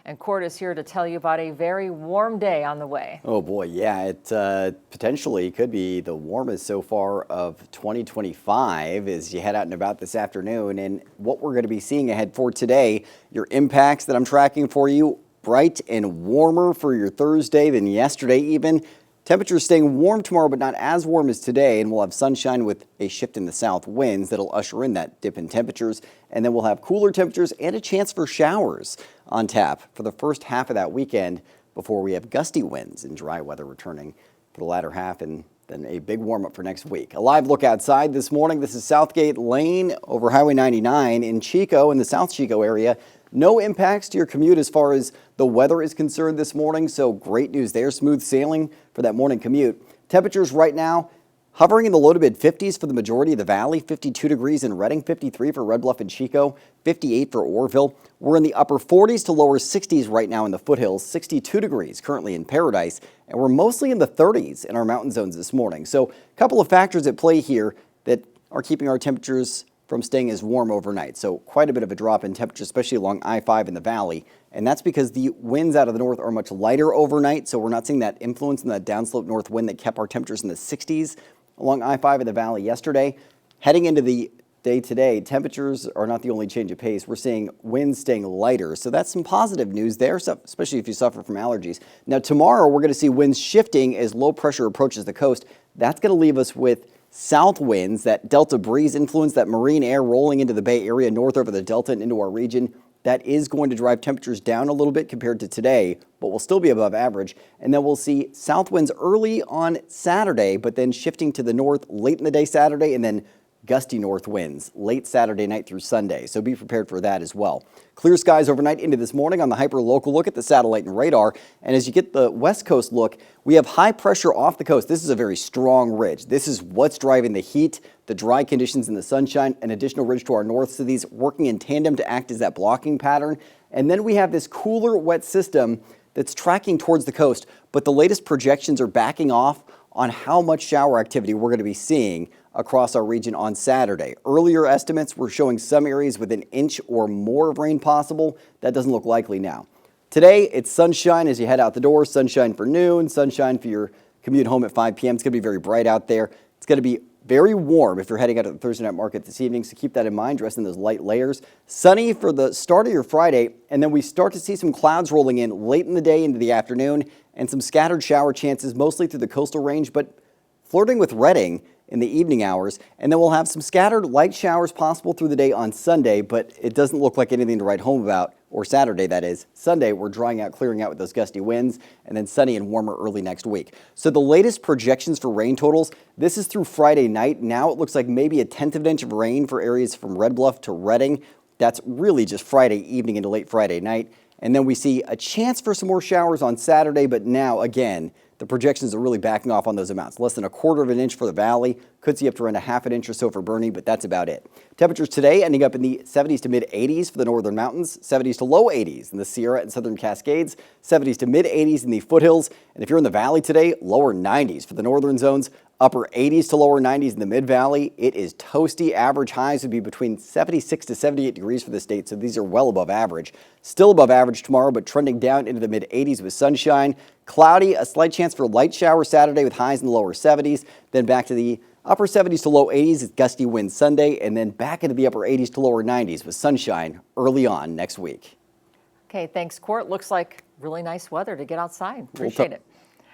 And Court is here to tell you about a very warm day on the way. Oh boy, yeah, it potentially could be the warmest so far of 2025 as you head out and about this afternoon. And what we're going to be seeing ahead for today, your impacts that I'm tracking for you, bright and warmer for your Thursday than yesterday even. Temperatures staying warm tomorrow, but not as warm as today, and we'll have sunshine with a shift in the south winds that'll usher in that dip in temperatures, and then we'll have cooler temperatures and a chance for showers on tap for the first half of that weekend before we have gusty winds and dry weather returning for the latter half, and then a big warm-up for next week. A live look outside this morning. This is Southgate Lane over Highway 99 in Chico, in the South Chico area. No impacts to your commute as far as the weather is concerned this morning, so great news there. Smooth sailing for that morning commute. Temperatures right now hovering in the low to mid 50s for the majority of the valley. 52 degrees in Redding, 53 for Red Bluff and Chico, 58 for Orville. We're in the upper 40s to lower 60s right now in the foothills, 62 degrees currently in Paradise, and we're mostly in the 30s in our mountain zones this morning. So a couple of factors at play here that are keeping our temperatures from staying as warm overnight. So quite a bit of a drop in temperature, especially along I-5 in the valley. And that's because the winds out of the north are much lighter overnight. So we're not seeing that influence in that downslope north wind that kept our temperatures in the 60s along I-5 in the valley yesterday. Heading into the day today, temperatures are not the only change of pace. We're seeing winds staying lighter. So that's some positive news there, especially if you suffer from allergies. Now tomorrow, we're going to see winds shifting as low pressure approaches the coast. That's going to leave us with south winds, that Delta breeze influence, that marine air rolling into the Bay Area north over the Delta and into our region. That is going to drive temperatures down a little bit compared to today, but we'll still be above average. And then we'll see south winds early on Saturday, but then shifting to the north late in the day Saturday, and then gusty north winds late Saturday night through Sunday. So be prepared for that as well. Clear skies overnight into this morning on the hyper-local look at the satellite and radar. And as you get the west coast look, we have high pressure off the coast. This is a very strong ridge. This is what's driving the heat, the dry conditions and the sunshine, an additional ridge to our north. So these working in tandem to act as that blocking pattern. And then we have this cooler wet system that's tracking towards the coast. But the latest projections are backing off on how much shower activity we're going to be seeing across our region on Saturday. Earlier estimates were showing some areas with an inch or more of rain possible. That doesn't look likely now. Today, it's sunshine as you head out the door, sunshine for noon, sunshine for your commute home at 5 p.m. It's going to be very bright out there. It's going to be very warm if you're heading out to the Thursday night market this evening, so keep that in mind, dress in those light layers. Sunny for the start of your Friday, and then we start to see some clouds rolling in late in the day into the afternoon, and some scattered shower chances, mostly through the coastal range, but flirting with Redding in the evening hours. And then we'll have some scattered light showers possible through the day on Sunday, but it doesn't look like anything to write home about, or Saturday that is. Sunday, we're drying out, clearing out with those gusty winds, and then sunny and warmer early next week. So the latest projections for rain totals, this is through Friday night. Now it looks like maybe a tenth of an inch of rain for areas from Red Bluff to Redding. That's really just Friday evening into late Friday night. And then we see a chance for some more showers on Saturday, but now again, the projections are really backing off on those amounts. Less than a quarter of an inch for the valley. Could see up to around a half an inch or so for Boerne, but that's about it. Temperatures today ending up in the 70s to mid 80s for the northern mountains, 70s to low 80s in the Sierra and southern Cascades, 70s to mid 80s in the foothills. And if you're in the valley today, lower 90s for the northern zones, upper 80s to lower 90s in the mid-valley. It is toasty. Average highs would be between 76 to 78 degrees for the state, so these are well above average. Still above average tomorrow, but trending down into the mid-80s with sunshine. Cloudy, a slight chance for light showers Saturday with highs in the lower 70s. Then back to the upper 70s to low 80s with gusty winds Sunday, and then back into the upper 80s to lower 90s with sunshine early on next week. Okay, thanks, Court. Looks like really nice weather to get outside. Appreciate it.